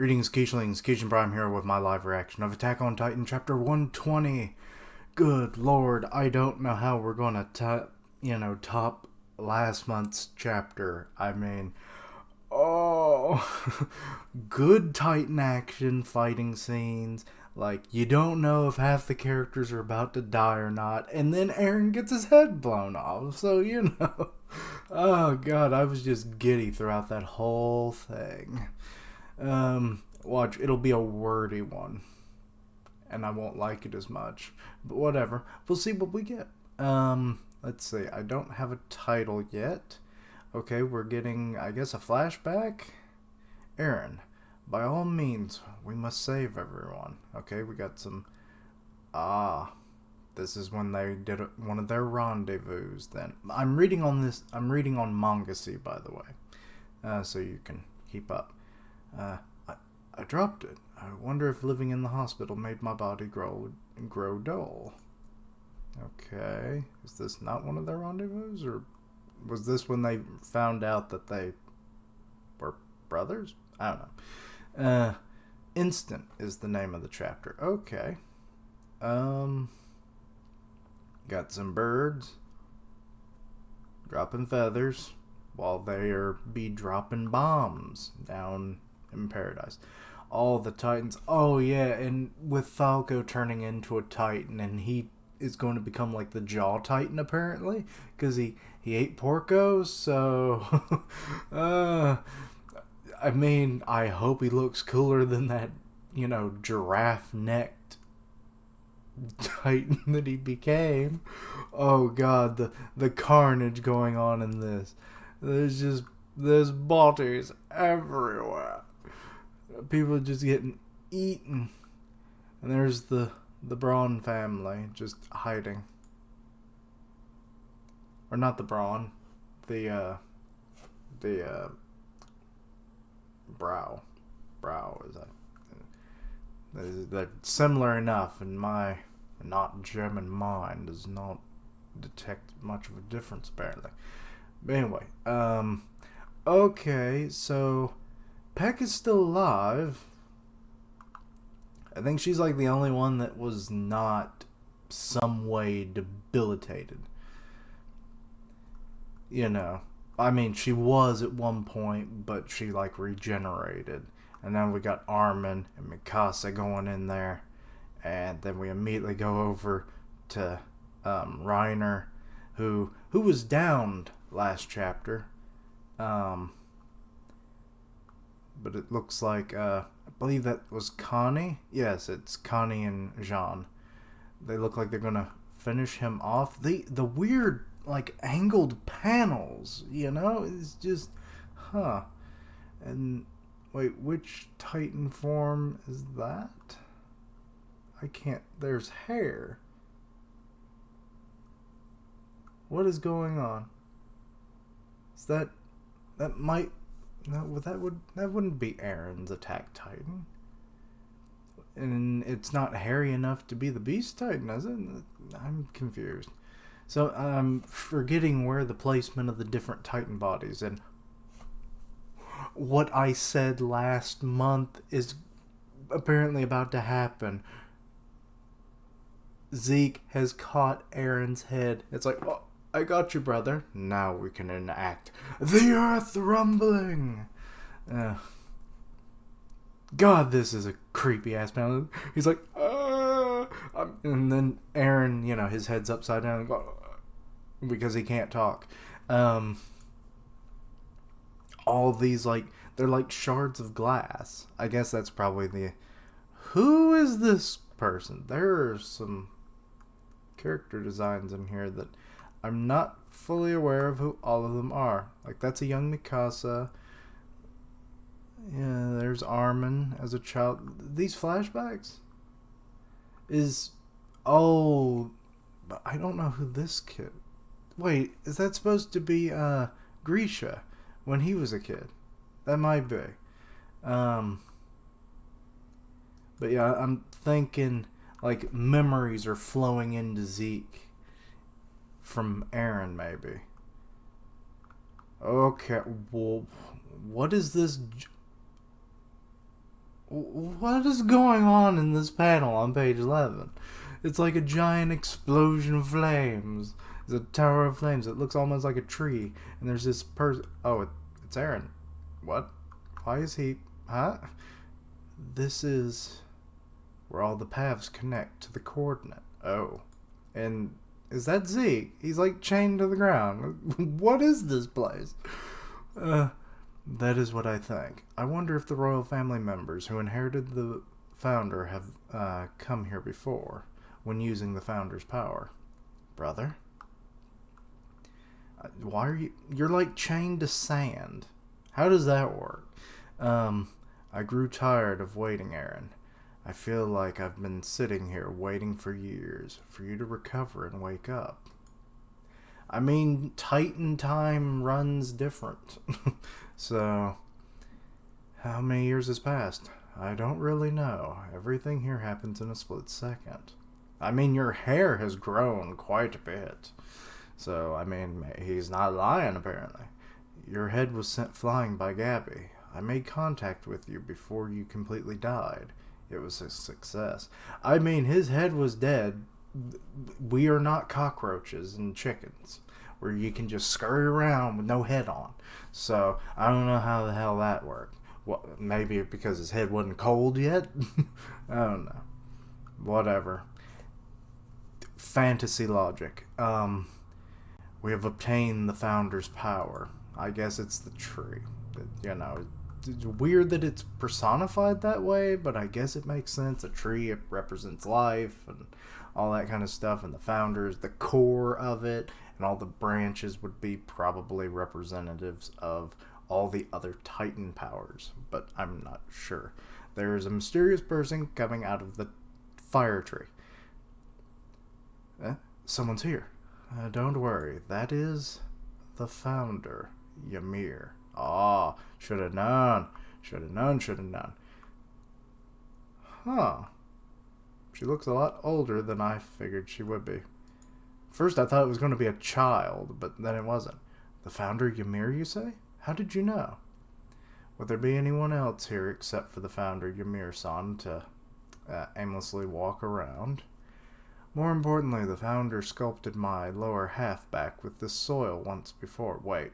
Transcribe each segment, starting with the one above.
Greetings, Keishlings. Keishan Prime here with my live reaction of Attack on Titan Chapter 120. Good lord, I don't know how we're gonna top last month's chapter. I mean, oh, good Titan action fighting scenes. Like, you don't know if half the characters are about to die or not, and then Eren gets his head blown off, so you know. Oh god, I was just giddy throughout that whole thing. Watch, it'll be a wordy one, and I won't like it as much, but whatever. We'll see what we get. Let's see, I don't have a title yet. Okay, we're getting, I guess, a flashback. Eren, by all means, we must save everyone. Okay, we got some, this is when they did one of their rendezvous then. I'm reading on Mangasi, by the way, so you can keep up. I dropped it. I wonder if living in the hospital made my body grow dull. Okay. Is this not one of their rendezvous? Or was this when they found out that they were brothers? I don't know. Instant is the name of the chapter. Okay. Got some birds dropping feathers while they are dropping bombs down in paradise. All the Titans. Oh yeah, and with Falco turning into a Titan, and he is going to become like the Jaw Titan apparently, because he ate Porco. So, I mean, I hope he looks cooler than that, giraffe necked Titan that he became. Oh god, the carnage going on in this. There's bodies everywhere. People are just getting eaten. And there's the Braun family just hiding. Or not the Braun. The Brow. Brow is that. They're similar enough, and my not German mind does not detect much of a difference, apparently. But anyway, okay, so Peck is still alive. I think she's like the only one that was not some way debilitated. I mean, she was at one point, but she like regenerated. And then we got Armin and Mikasa going in there. And then we immediately go over to Reiner, who was downed last chapter. But it looks like, I believe that was Connie. Yes, it's Connie and Jean. They look like they're gonna finish him off. The weird, like, angled panels, it's just, huh. And, wait, which Titan form is that? I can't, there's hair. What is going on? Is that might... No, that wouldn't be Eren's Attack Titan. And it's not hairy enough to be the Beast Titan, is it? I'm confused. So I'm forgetting where the placement of the different Titan bodies, and what I said last month is apparently about to happen. Zeke has caught Eren's head. It's like, oh, I got you, brother. Now we can enact the earth rumbling. God, this is a creepy ass panel. He's like, and then Eren, his head's upside down because he can't talk. All these, like, they're like shards of glass. I guess that's probably who is this person? There are some character designs in here that I'm not fully aware of who all of them are. Like, that's a young Mikasa. Yeah, there's Armin as a child. These flashbacks is... Oh, but I don't know who this kid... Wait, is that supposed to be Grisha when he was a kid? That might be. But yeah, I'm thinking, like, memories are flowing into Zeke from Eren, maybe. Okay, well, what is this? What is going on in this panel on page 11? It's like a giant explosion of flames. It's a tower of flames. It looks almost like a tree. And there's this person. Oh, it's Eren. What? Why is he... Huh? This is where all the paths connect to the coordinate. Oh. And is that Zeke? He's like chained to the ground. What is this place? That is what I think. I wonder if the royal family members who inherited the founder have come here before when using the founder's power. Brother? Why are you... You're like chained to sand. How does that work? I grew tired of waiting, Eren. I feel like I've been sitting here waiting for years for you to recover and wake up. I mean, Titan time runs different. So, how many years has passed? I don't really know. Everything here happens in a split second. I mean, your hair has grown quite a bit. So, I mean, he's not lying, apparently. Your head was sent flying by Gabby. I made contact with you before you completely died. It was a success. I mean, his head was dead. We are not cockroaches and chickens where you can just scurry around with no head on. So, I don't know how the hell that worked. Well, maybe because his head wasn't cold yet? I don't know. Whatever. Fantasy logic. We have obtained the founder's power. I guess it's the tree. You know, it's weird that it's personified that way, but I guess it makes sense. A tree, it represents life and all that kind of stuff, and the founder is the core of it, and all the branches would be probably representatives of all the other Titan powers, but I'm not sure. There is a mysterious person coming out of the fire tree. Someone's here. Don't worry, that is the founder, Ymir. Ah, should have known. Should have known. Huh. She looks a lot older than I figured she would be. First I thought it was going to be a child, but then it wasn't. The founder Ymir, you say? How did you know? Would there be anyone else here except for the founder Ymir-san to aimlessly walk around? More importantly, the founder sculpted my lower half back with this soil once before. Wait.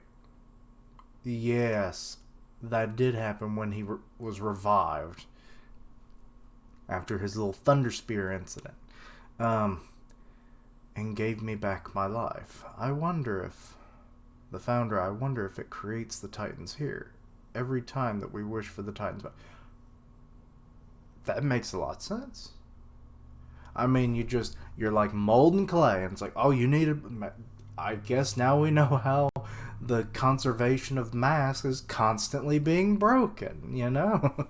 Yes, that did happen when he was revived after his little thunder spear incident, and gave me back my life. I wonder if it creates the Titans here every time that we wish for the Titans back. That makes a lot of sense. I mean, you're like molding clay, and it's like, oh, you need I guess now we know how the conservation of mass is constantly being broken, you know?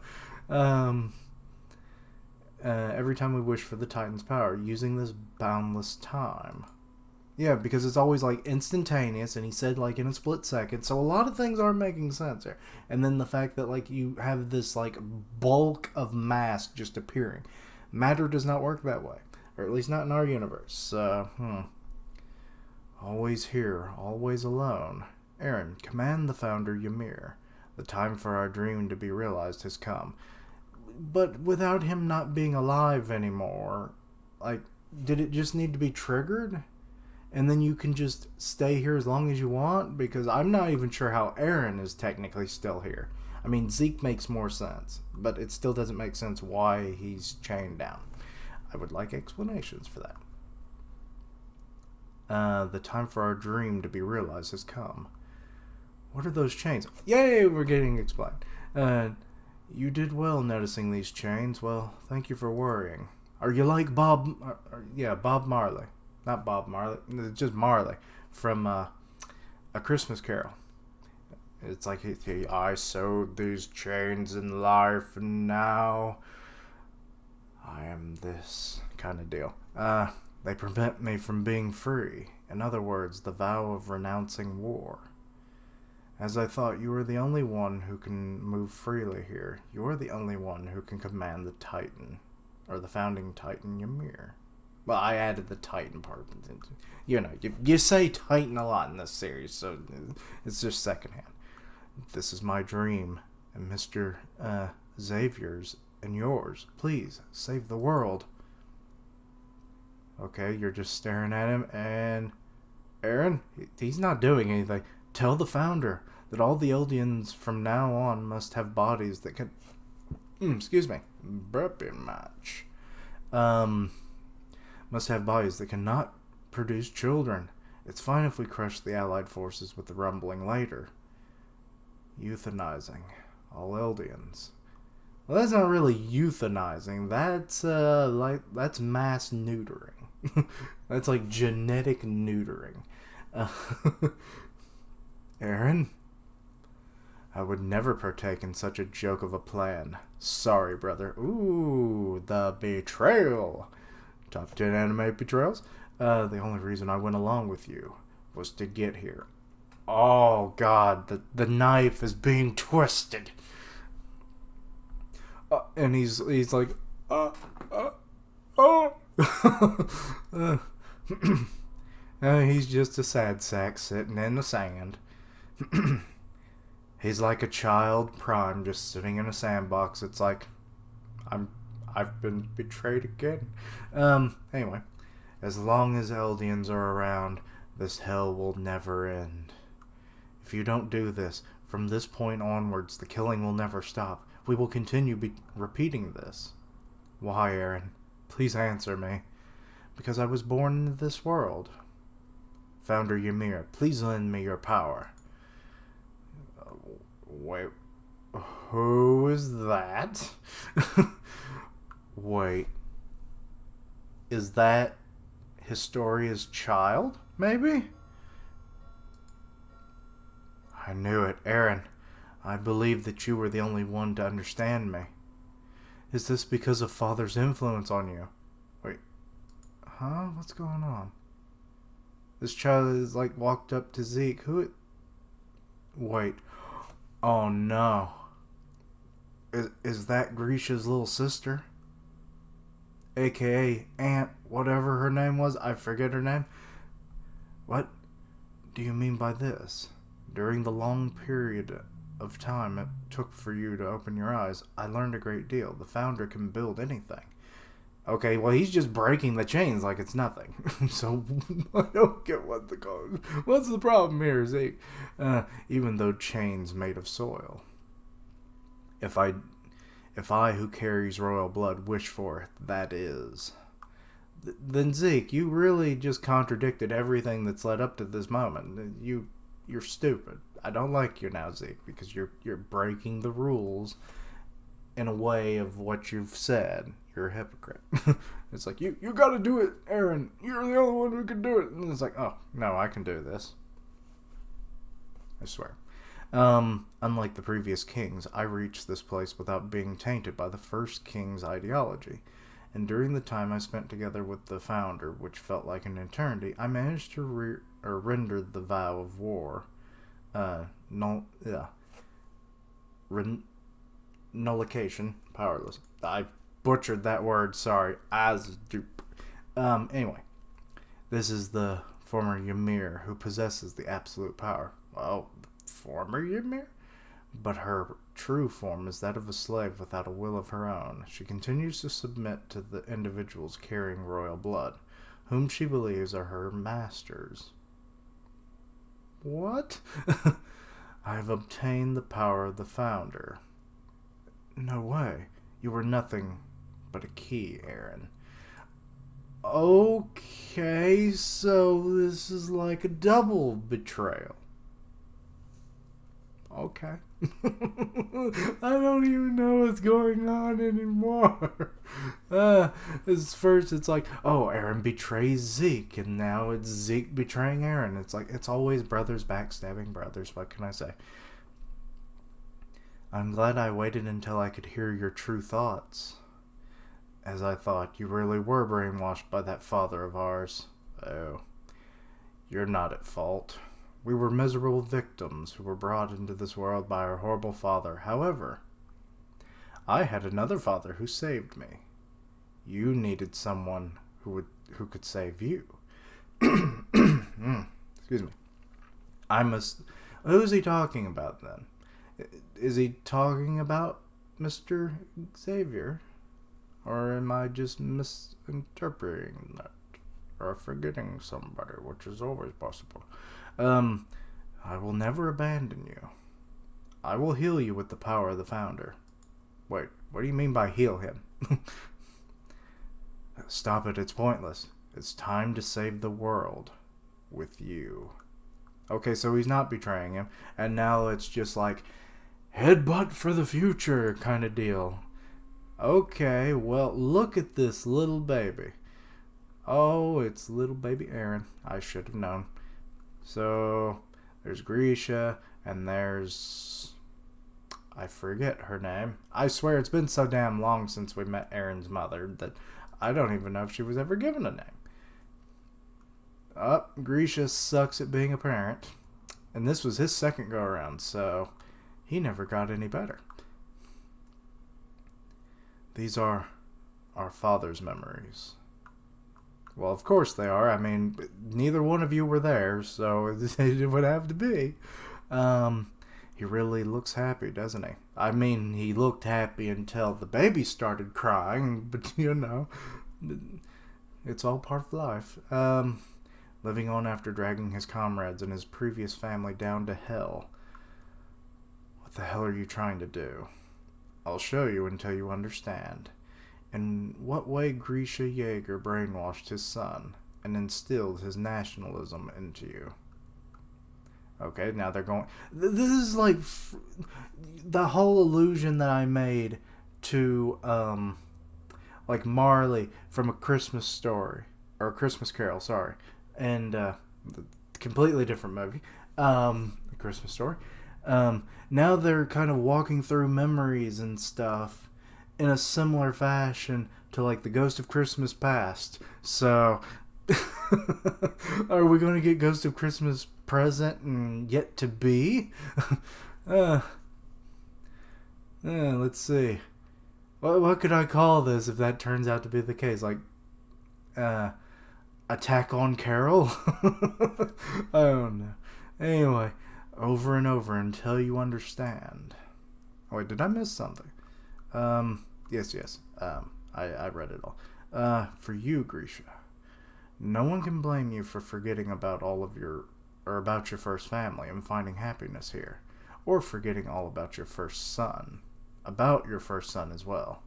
Every time we wish for the Titan's power, using this boundless time. Yeah, because it's always like instantaneous, and he said like in a split second, so a lot of things aren't making sense here. And then the fact that like you have this like bulk of mass just appearing. Matter does not work that way, or at least not in our universe. Always here, always alone. Eren, command the founder Ymir. The time for our dream to be realized has come. But without him not being alive anymore, like, did it just need to be triggered? And then you can just stay here as long as you want? Because I'm not even sure how Eren is technically still here. I mean, Zeke makes more sense, but it still doesn't make sense why he's chained down. I would like explanations for that. The time for our dream to be realized has come. What are those chains? Yay, we're getting explained. You did well noticing these chains. Well, thank you for worrying. Are you like Bob Marley. Not Bob Marley, just Marley from A Christmas Carol. It's like, I sewed these chains in life, and now I am this kind of deal. They prevent me from being free. In other words, the vow of renouncing war. As I thought, you are the only one who can move freely here. You are the only one who can command the Titan, or the founding Titan Ymir. Well, I added the Titan part. You know, you say Titan a lot in this series, so it's just secondhand. This is my dream, and Mr. Xavier's and yours. Please, save the world. Okay, you're just staring at him, and Eren, he's not doing anything. Tell the founder that all the Eldians from now on must have bodies that can... excuse me. Burping match. Must have bodies that cannot produce children. It's fine if we crush the Allied forces with the rumbling later. Euthanizing all Eldians. Well, that's not really euthanizing. That's mass neutering. That's like genetic neutering. Eren, I would never partake in such a joke of a plan. Sorry, brother. Ooh, the betrayal. Top 10 anime betrayals. The only reason I went along with you was to get here. Oh God, the knife is being twisted. And he's like, he's just a sad sack sitting in the sand. He's like a child prime just sitting in a sandbox. It's like, I've been betrayed again. Anyway, as long as Eldians are around, this hell will never end. If you don't do this, from this point onwards, the killing will never stop. We will continue repeating this. Why, Eren? Please answer me. Because I was born into this world. Founder Ymir, please lend me your power. Wait, who is that? Wait, is that Historia's child, maybe? I knew it, Eren. I believed that you were the only one to understand me. Is this because of Father's influence on you? Wait, huh? What's going on? This child is like walked up to Zeke. Wait. Oh no. Is that Grisha's little sister? AKA Aunt, whatever her name was. I forget her name. What do you mean by this? During the long period of time it took for you to open your eyes, I learned a great deal. The founder can build anything. Okay, well, he's just breaking the chains like it's nothing. So, I don't get what's the problem here, Zeke? Even though chains made of soil. If I, who carries royal blood, wish for it, that is. Then, Zeke, you really just contradicted everything that's led up to this moment. You're stupid. I don't like you now, Zeke, because you're breaking the rules in a way of what you've said. You're a hypocrite. It's like, you gotta do it, Eren. You're the only one who can do it. And it's like, oh, no, I can do this. I swear. Unlike the previous kings, I reached this place without being tainted by the first king's ideology. And during the time I spent together with the founder, which felt like an eternity, I managed to render the vow of war. Nullification, powerless. I butchered that word, sorry. Anyway, this is the former Ymir who possesses the absolute power. Well, former Ymir? But her true form is that of a slave without a will of her own. She continues to submit to the individuals carrying royal blood, whom she believes are her masters. What? I have obtained the power of the founder. No way. You were nothing but a key, Eren. Okay, so this is like a double betrayal. Okay. I don't even know what's going on anymore. First it's like, oh, Eren betrays Zeke, and now it's Zeke betraying Eren. It's like, it's always brothers backstabbing brothers. What can I say? I'm glad I waited until I could hear your true thoughts. As I thought, you really were brainwashed by that father of ours. Oh, you're not at fault. We were miserable victims who were brought into this world by our horrible father. However, I had another father who saved me. You needed someone who could save you. Excuse me. Who's he talking about then? Is he talking about Mr. Xavier? Or am I just misinterpreting that? Or forgetting somebody, which is always possible. I will never abandon you. I will heal you with the power of the Founder. Wait, what do you mean by heal him? Stop it, it's pointless. It's time to save the world with you. Okay, so he's not betraying him, and now it's just like headbutt for the future kind of deal. Okay, well, look at this little baby. Oh, it's little baby Aaron. I should have known. So, there's Grisha, and there's... I forget her name. I swear it's been so damn long since we met Aaron's mother that I don't even know if she was ever given a name. Grisha sucks at being a parent. And this was his second go-around, so he never got any better. These are our father's memories. Well, of course they are. I mean, neither one of you were there, so it would have to be. He really looks happy, doesn't he? I mean, he looked happy until the baby started crying, but you know, it's all part of life. Living on after dragging his comrades and his previous family down to hell. What the hell are you trying to do? I'll show you until you understand. In what way Grisha Jaeger brainwashed his son and instilled his nationalism into you. Okay, now they're going... This is like the whole illusion that I made to, like Marley from A Christmas Story. Or A Christmas Carol, sorry. And, completely different movie. A Christmas Story. Now they're kind of walking through memories and stuff in a similar fashion to like the Ghost of Christmas Past. So, are we going to get Ghost of Christmas Present and Yet to Be? Let's see. What could I call this if that turns out to be the case? Like, Attack on Carol? I don't know. Anyway, over and over until you understand. Oh, wait, did I miss something? Yes. I read it all. For you, Grisha, no one can blame you for forgetting about about your first family and finding happiness here, or forgetting all about your first son, as well.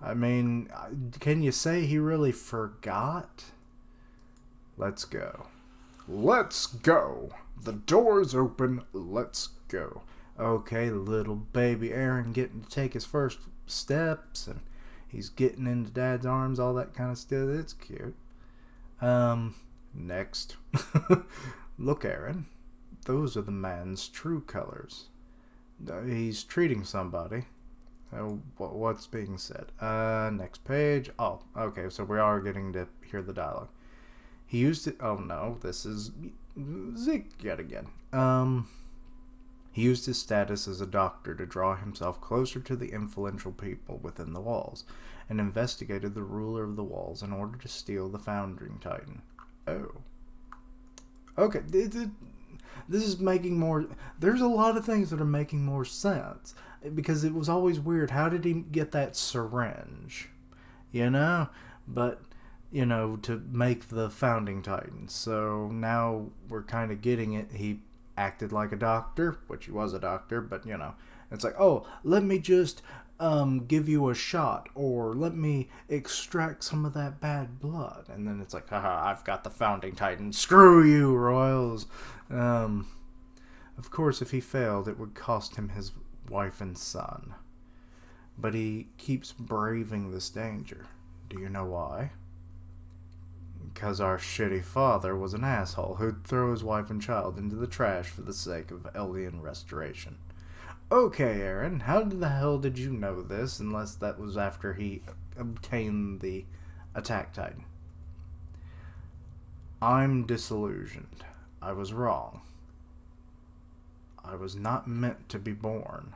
I mean, can you say he really forgot? Let's go. Let's go. The door's open. Let's go. Okay, little baby Aaron getting to take his first steps, and he's getting into Dad's arms, all that kind of stuff. It's cute. Next. Look, Aaron. Those are the man's true colors. He's treating somebody. What's being said? Next page. Oh, okay, so we are getting to hear the dialogue. He used it. Oh no, this is Zeke yet again. He used his status as a doctor to draw himself closer to the influential people within the walls, and investigated the ruler of the walls in order to steal the Founding Titan. Oh. Okay, this is making more... There's a lot of things that are making more sense, because it was always weird. How did he get that syringe? You know? But, you know, to make the Founding Titan. So now we're kind of getting it. He acted like a doctor, which he was a doctor, but you know, it's like, oh, let me just give you a shot, or let me extract some of that bad blood, and then it's like, haha, I've got the Founding Titan, screw you, Royals. Of course, if he failed, it would cost him his wife and son, but he keeps braving this danger. Do you know why? Because our shitty father was an asshole who'd throw his wife and child into the trash for the sake of Eldian restoration. Okay, Aaron, how the hell did you know this, unless that was after he obtained the Attack Titan? I'm disillusioned. I was wrong. I was not meant to be born.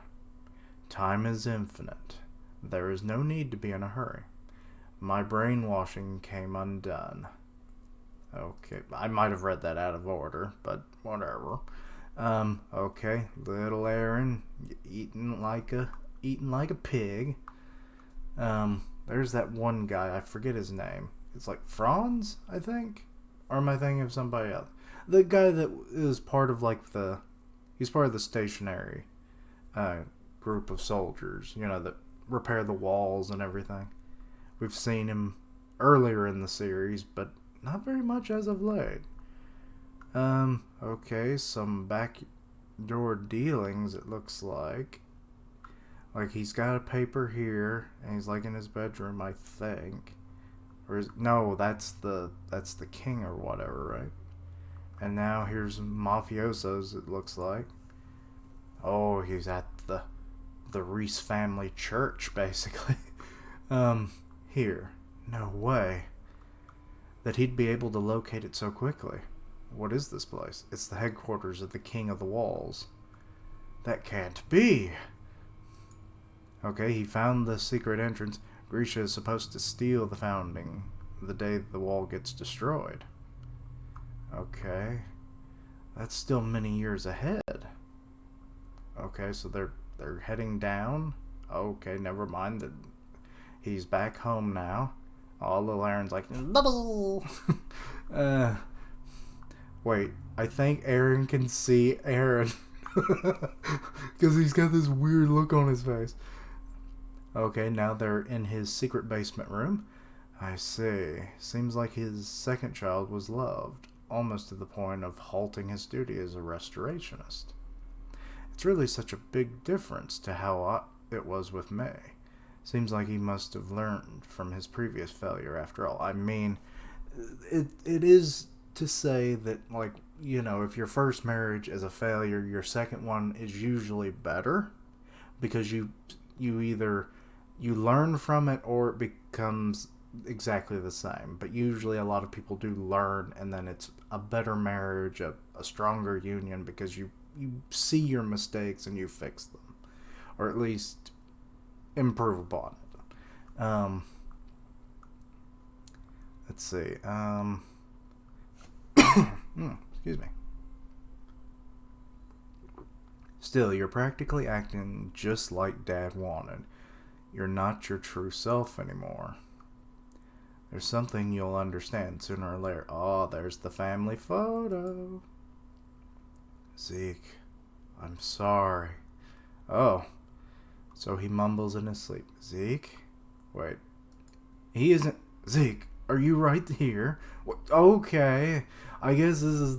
Time is infinite. There is no need to be in a hurry. My brainwashing came undone. Okay, I might have read that out of order, but whatever. Okay, little Aaron, eating like a eating like a pig. There's that one guy, I forget his name. It's like Franz, I think? Or am I thinking of somebody else? The guy that is part of he's part of the stationary group of soldiers, that repair the walls and everything. We've seen him earlier in the series, but not very much as of late. Okay, some backdoor dealings, it looks like. Like, he's got a paper here, and he's like in his bedroom, I think. No, that's the king or whatever, right? And now here's mafiosos, it looks like. Oh, he's at the Reese family church, basically. Here. No way that he'd be able to locate it so quickly. What is this place? It's the headquarters of the King of the Walls. That can't be. Okay, he found the secret entrance. Grisha is supposed to steal the founding the day the wall gets destroyed. Okay. That's still many years ahead. Okay, so they're heading down. Okay, never mind. He's back home now. All the Aaron's like, bubble! Wait, I think Aaron can see Aaron. Because he's got this weird look on his face. Okay, now they're in his secret basement room. I see. Seems like his second child was loved, almost to the point of halting his duty as a restorationist. It's really such a big difference to how it was with May. Seems like he must have learned from his previous failure after all. I mean, it is to say that, if your first marriage is a failure, your second one is usually better, because you either learn from it or it becomes exactly the same. But usually a lot of people do learn, and then it's a better marriage, a stronger union, because you see your mistakes and you fix them, or at least improve upon it. Let's see. Excuse me. Still, you're practically acting just like Dad wanted. You're not your true self anymore. There's something you'll understand sooner or later. Oh, there's the family photo. Zeke, I'm sorry. Oh, so he mumbles in his sleep. Zeke? Wait. He isn't... Zeke, are you right here? Okay. I guess this is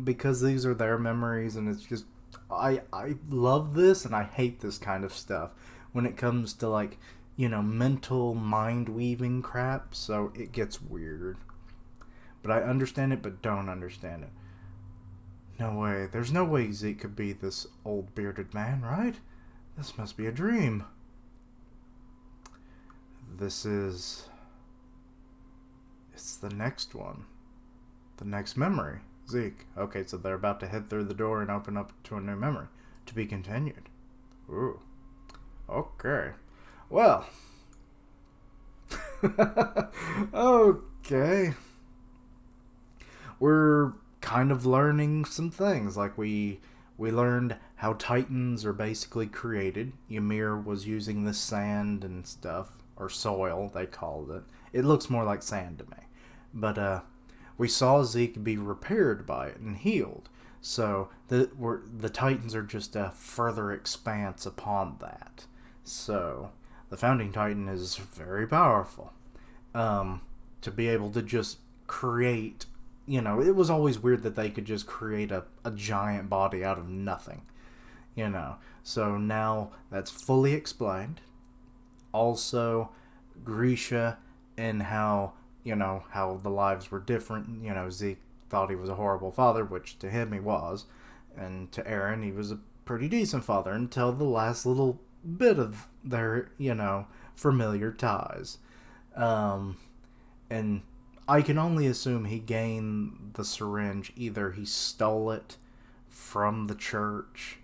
because these are their memories, and it's just... I love this, and I hate this kind of stuff when it comes to, mental mind-weaving crap, so it gets weird. But I understand it, but don't understand it. No way. There's no way Zeke could be this old bearded man, right? This must be a dream. It's the next one. The next memory. Zeke. Okay, so they're about to head through the door and open up to a new memory. To be continued. Ooh. Okay. Well. Okay. We're kind of learning some things. Like we learned how Titans are basically created. Ymir was using the sand and stuff, or soil, they called it. It looks more like sand to me. But we saw Zeke be repaired by it and healed. So the Titans are just a further expanse upon that. So the Founding Titan is very powerful. To be able to just create, it was always weird that they could just create a giant body out of nothing. So now that's fully explained. Also, Grisha and how the lives were different. Zeke thought he was a horrible father, which to him he was. And to Eren, he was a pretty decent father until the last little bit of their, familiar ties. And I can only assume he gained the syringe. Either he stole it from the church,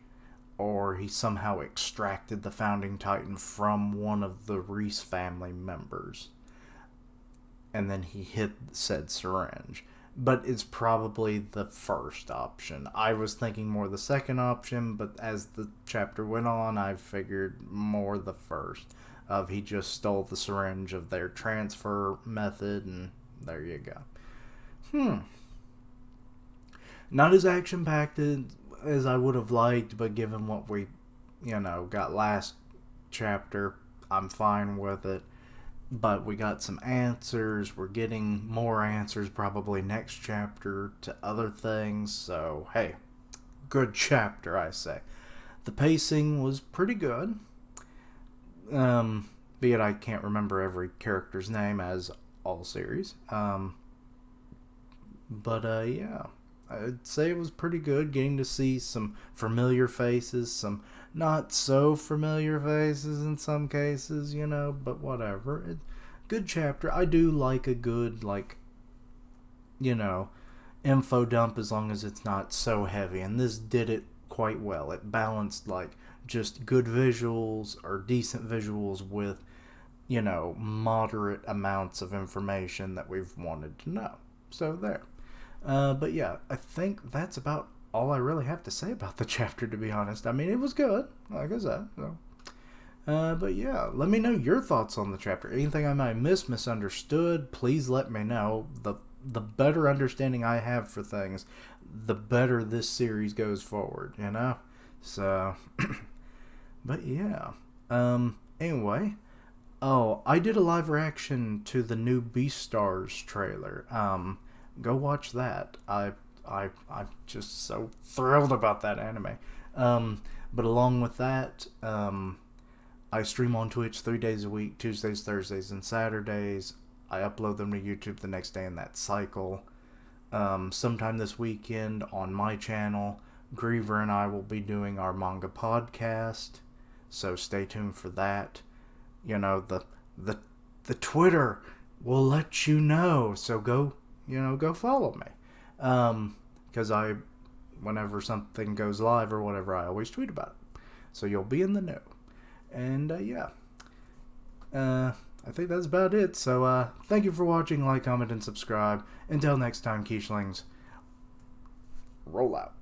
or he somehow extracted the Founding Titan from one of the Reese family members. And then he hid said syringe. but it's probably the first option. I was thinking more the second option, but as the chapter went on, I figured more the first. Of he just stole the syringe of their transfer method, and there you go. Not as action packed as I would have liked, but given what we, got last chapter, I'm fine with it. But we got some answers. We're getting more answers probably next chapter to other things. So, hey, good chapter, I say. The pacing was pretty good. Be it I can't remember every character's name as all series. Yeah. I'd say it was pretty good getting to see some familiar faces, some not so familiar faces in some cases, but whatever. Good chapter. I do like a good, info dump as long as it's not so heavy. And this did it quite well. It balanced, just good visuals or decent visuals with, moderate amounts of information that we've wanted to know. So there. But yeah, I think that's about all I really have to say about the chapter, to be honest. I mean, it was good, like I said. So. But yeah, let me know your thoughts on the chapter. Anything I might misunderstood, please let me know. The better understanding I have for things, the better this series goes forward, So, but yeah. Anyway. Oh, I did a live reaction to the new Beastars trailer. Go watch that. I'm just so thrilled about that anime. But along with that, I stream on Twitch 3 days a week, Tuesdays, Thursdays, and Saturdays. I upload them to YouTube the next day in that cycle. Sometime this weekend on my channel, Griever and I will be doing our manga podcast. So stay tuned for that. The Twitter will let you know. So go follow me. Because whenever something goes live or whatever, I always tweet about it. So you'll be in the know. And, yeah. I think that's about it. So, thank you for watching, like, comment, and subscribe. Until next time, Quiche-lings, roll out.